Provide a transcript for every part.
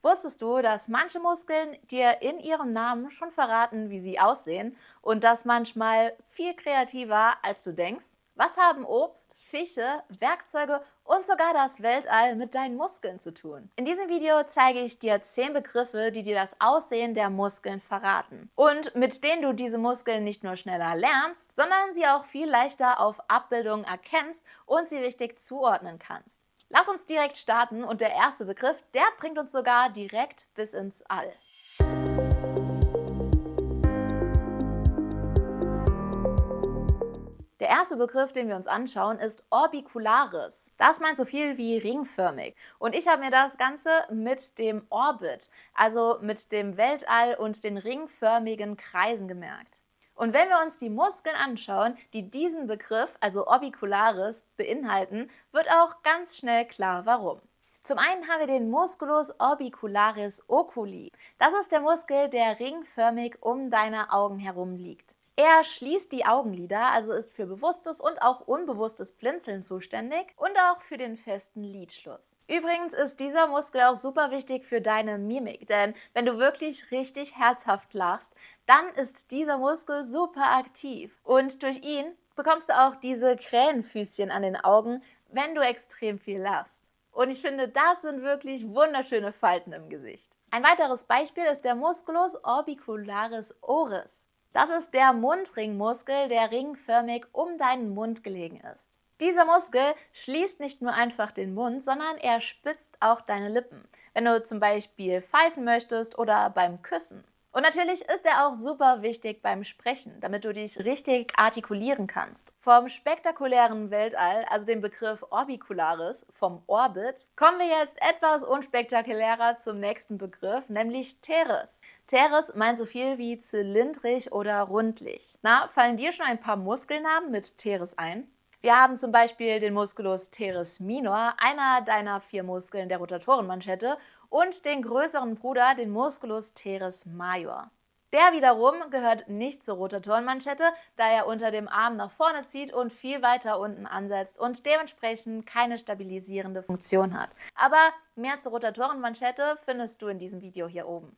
Wusstest du, dass manche Muskeln dir in ihrem Namen schon verraten, wie sie aussehen und das manchmal viel kreativer, als du denkst? Was haben Obst, Fische, Werkzeuge und sogar das Weltall mit deinen Muskeln zu tun? In diesem Video zeige ich dir 10 Begriffe, die dir das Aussehen der Muskeln verraten und mit denen du diese Muskeln nicht nur schneller lernst, sondern sie auch viel leichter auf Abbildungen erkennst und sie richtig zuordnen kannst. Lass uns direkt starten und der erste Begriff, der bringt uns sogar direkt bis ins All. Der erste Begriff, den wir uns anschauen, ist Orbicularis. Das meint so viel wie ringförmig. Und ich habe mir das Ganze mit dem Orbit, also mit dem Weltall und den ringförmigen Kreisen gemerkt. Und wenn wir uns die Muskeln anschauen, die diesen Begriff, also Orbicularis, beinhalten, wird auch ganz schnell klar, warum. Zum einen haben wir den Musculus orbicularis oculi. Das ist der Muskel, der ringförmig um deine Augen herum liegt. Er schließt die Augenlider, also ist für bewusstes und auch unbewusstes Blinzeln zuständig und auch für den festen Lidschluss. Übrigens ist dieser Muskel auch super wichtig für deine Mimik, denn wenn du wirklich richtig herzhaft lachst, dann ist dieser Muskel super aktiv und durch ihn bekommst du auch diese Krähenfüßchen an den Augen, wenn du extrem viel lachst. Und ich finde, das sind wirklich wunderschöne Falten im Gesicht. Ein weiteres Beispiel ist der Musculus orbicularis oris. Das ist der Mundringmuskel, der ringförmig um deinen Mund gelegen ist. Dieser Muskel schließt nicht nur einfach den Mund, sondern er spitzt auch deine Lippen, wenn du zum Beispiel pfeifen möchtest oder beim Küssen. Und natürlich ist er auch super wichtig beim Sprechen, damit du dich richtig artikulieren kannst. Vom spektakulären Weltall, also dem Begriff Orbicularis, vom Orbit, kommen wir jetzt etwas unspektakulärer zum nächsten Begriff, nämlich Teres. Teres meint so viel wie zylindrisch oder rundlich. Na, fallen dir schon ein paar Muskelnamen mit Teres ein? Wir haben zum Beispiel den Musculus teres minor, einer deiner 4 Muskeln der Rotatorenmanschette, und den größeren Bruder, den Musculus teres major. Der wiederum gehört nicht zur Rotatorenmanschette, da er unter dem Arm nach vorne zieht und viel weiter unten ansetzt und dementsprechend keine stabilisierende Funktion hat. Aber mehr zur Rotatorenmanschette findest du in diesem Video hier oben.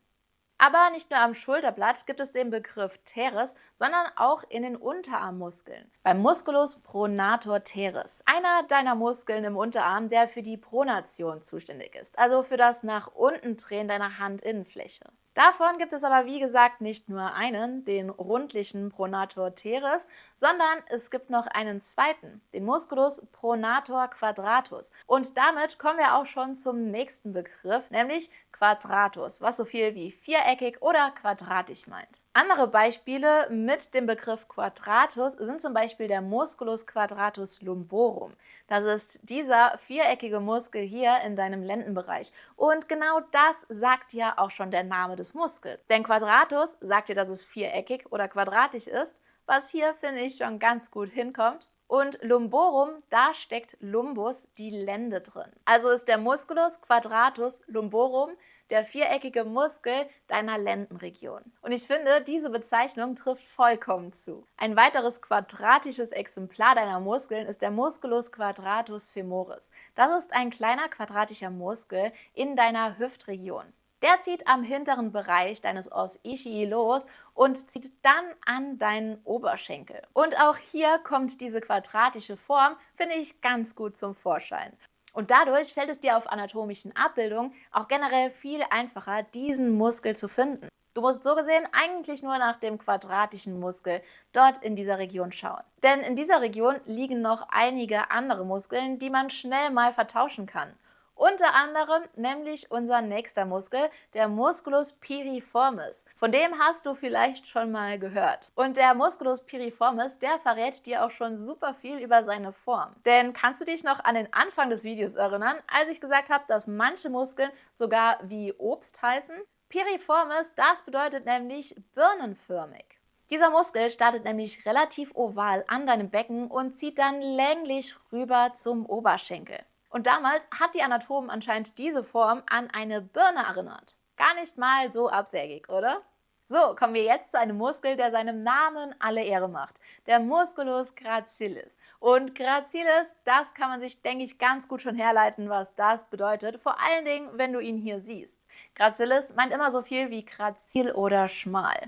Aber nicht nur am Schulterblatt gibt es den Begriff Teres, sondern auch in den Unterarmmuskeln. Beim Musculus pronator teres, einer deiner Muskeln im Unterarm, der für die Pronation zuständig ist, also für das nach unten drehen deiner Handinnenfläche. Davon gibt es aber wie gesagt nicht nur einen, den rundlichen pronator teres, sondern es gibt noch einen zweiten, den Musculus pronator quadratus. Und damit kommen wir auch schon zum nächsten Begriff, nämlich Quadratus, was so viel wie viereckig oder quadratisch meint. Andere Beispiele mit dem Begriff Quadratus sind zum Beispiel der Musculus quadratus lumborum. Das ist dieser viereckige Muskel hier in deinem Lendenbereich. Und genau das sagt ja auch schon der Name des Muskels. Denn Quadratus sagt dir, dass es viereckig oder quadratisch ist, was hier, finde ich, schon ganz gut hinkommt. Und Lumborum, da steckt Lumbus, die Lende drin. Also ist der Musculus quadratus lumborum der viereckige Muskel deiner Lendenregion. Und ich finde, diese Bezeichnung trifft vollkommen zu. Ein weiteres quadratisches Exemplar deiner Muskeln ist der Musculus quadratus femoris. Das ist ein kleiner quadratischer Muskel in deiner Hüftregion. Der zieht am hinteren Bereich deines Os ischii los und zieht dann an deinen Oberschenkel. Und auch hier kommt diese quadratische Form, finde ich, ganz gut zum Vorschein. Und dadurch fällt es dir auf anatomischen Abbildungen auch generell viel einfacher, diesen Muskel zu finden. Du musst so gesehen eigentlich nur nach dem quadratischen Muskel dort in dieser Region schauen. Denn in dieser Region liegen noch einige andere Muskeln, die man schnell mal vertauschen kann. Unter anderem nämlich unser nächster Muskel, der Musculus piriformis. Von dem hast du vielleicht schon mal gehört. Und der Musculus piriformis, der verrät dir auch schon super viel über seine Form. Denn kannst du dich noch an den Anfang des Videos erinnern, als ich gesagt habe, dass manche Muskeln sogar wie Obst heißen? Piriformis, das bedeutet nämlich birnenförmig. Dieser Muskel startet nämlich relativ oval an deinem Becken und zieht dann länglich rüber zum Oberschenkel. Und damals hat die Anatomen anscheinend diese Form an eine Birne erinnert. Gar nicht mal so abwegig, oder? So, kommen wir jetzt zu einem Muskel, der seinem Namen alle Ehre macht. Der Musculus gracilis. Und gracilis, das kann man sich, denke ich, ganz gut schon herleiten, was das bedeutet. Vor allen Dingen, wenn du ihn hier siehst. Gracilis meint immer so viel wie grazil oder schmal.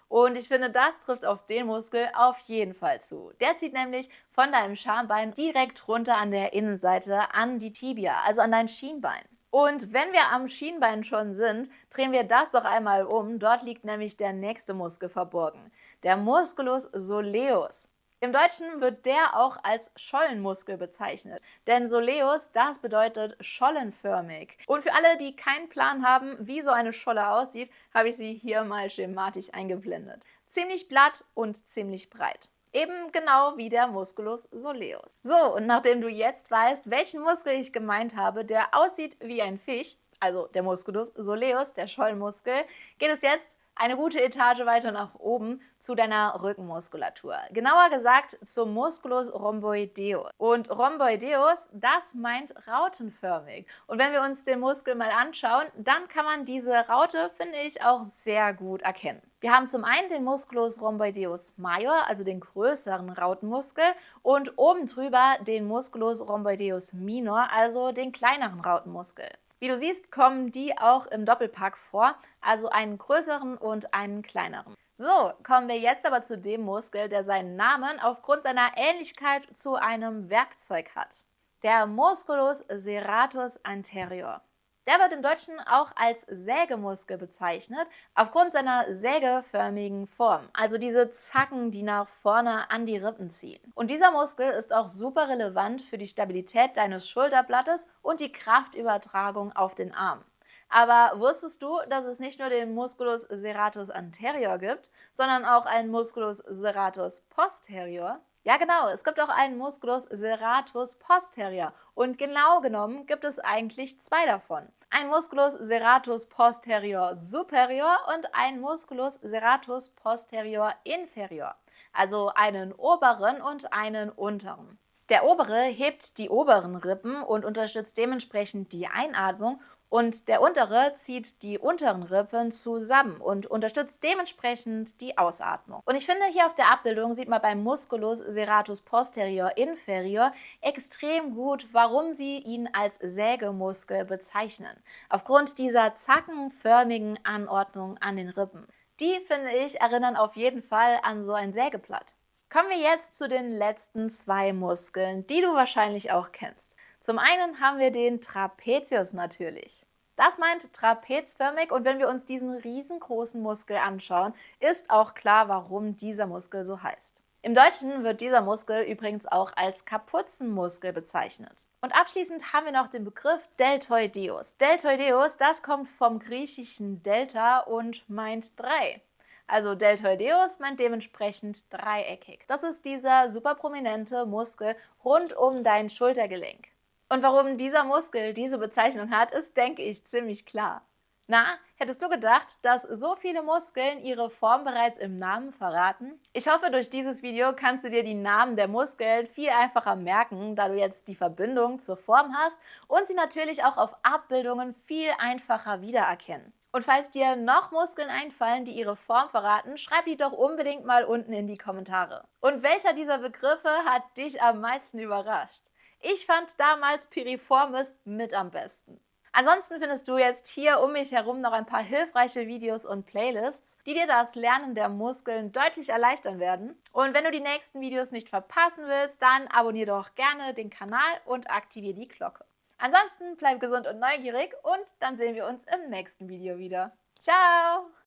Und ich finde, das trifft auf den Muskel auf jeden Fall zu. Der zieht nämlich von deinem Schambein direkt runter an der Innenseite an die Tibia, also an dein Schienbein. Und wenn wir am Schienbein schon sind, drehen wir das doch einmal um. Dort liegt nämlich der nächste Muskel verborgen, der Musculus soleus. Im Deutschen wird der auch als Schollenmuskel bezeichnet, denn soleus, das bedeutet schollenförmig. Und für alle, die keinen Plan haben, wie so eine Scholle aussieht, habe ich sie hier mal schematisch eingeblendet. Ziemlich glatt und ziemlich breit. Eben genau wie der Musculus soleus. So, und nachdem du jetzt weißt, welchen Muskel ich gemeint habe, der aussieht wie ein Fisch, also der Musculus soleus, der Schollenmuskel, geht es jetzt eine gute Etage weiter nach oben zu deiner Rückenmuskulatur. Genauer gesagt zum Musculus rhomboideus. Und rhomboideus, das meint rautenförmig. Und wenn wir uns den Muskel mal anschauen, dann kann man diese Raute, finde ich, auch sehr gut erkennen. Wir haben zum einen den Musculus rhomboideus major, also den größeren Rautenmuskel, und oben drüber den Musculus rhomboideus minor, also den kleineren Rautenmuskel. Wie du siehst, kommen die auch im Doppelpack vor, also einen größeren und einen kleineren. So, kommen wir jetzt aber zu dem Muskel, der seinen Namen aufgrund seiner Ähnlichkeit zu einem Werkzeug hat. Der Musculus serratus anterior. Der wird im Deutschen auch als Sägemuskel bezeichnet, aufgrund seiner sägeförmigen Form, also diese Zacken, die nach vorne an die Rippen ziehen. Und dieser Muskel ist auch super relevant für die Stabilität deines Schulterblattes und die Kraftübertragung auf den Arm. Aber wusstest du, dass es nicht nur den Musculus serratus anterior gibt, sondern auch einen Musculus serratus posterior? Ja, genau, es gibt auch einen Musculus serratus posterior und genau genommen gibt es eigentlich zwei davon. Ein Musculus serratus posterior superior und ein Musculus serratus posterior inferior, also einen oberen und einen unteren. Der obere hebt die oberen Rippen und unterstützt dementsprechend die Einatmung und der untere zieht die unteren Rippen zusammen und unterstützt dementsprechend die Ausatmung. Und ich finde, hier auf der Abbildung sieht man beim Musculus serratus posterior inferior extrem gut, warum sie ihn als Sägemuskel bezeichnen. Aufgrund dieser zackenförmigen Anordnung an den Rippen. Die, finde ich, erinnern auf jeden Fall an so ein Sägeblatt. Kommen wir jetzt zu den letzten zwei Muskeln, die du wahrscheinlich auch kennst. Zum einen haben wir den Trapezius natürlich. Das meint trapezförmig und wenn wir uns diesen riesengroßen Muskel anschauen, ist auch klar, warum dieser Muskel so heißt. Im Deutschen wird dieser Muskel übrigens auch als Kapuzenmuskel bezeichnet. Und abschließend haben wir noch den Begriff Deltoideus. Deltoideus, das kommt vom griechischen Delta und meint 3. Also Deltoideus meint dementsprechend dreieckig. Das ist dieser super prominente Muskel rund um dein Schultergelenk. Und warum dieser Muskel diese Bezeichnung hat, ist, denke ich, ziemlich klar. Na, hättest du gedacht, dass so viele Muskeln ihre Form bereits im Namen verraten? Ich hoffe, durch dieses Video kannst du dir die Namen der Muskeln viel einfacher merken, da du jetzt die Verbindung zur Form hast und sie natürlich auch auf Abbildungen viel einfacher wiedererkennen. Und falls dir noch Muskeln einfallen, die ihre Form verraten, schreib die doch unbedingt mal unten in die Kommentare. Und welcher dieser Begriffe hat dich am meisten überrascht? Ich fand damals Piriformis mit am besten. Ansonsten findest du jetzt hier um mich herum noch ein paar hilfreiche Videos und Playlists, die dir das Lernen der Muskeln deutlich erleichtern werden. Und wenn du die nächsten Videos nicht verpassen willst, dann abonniere doch gerne den Kanal und aktiviere die Glocke. Ansonsten bleib gesund und neugierig und dann sehen wir uns im nächsten Video wieder. Ciao!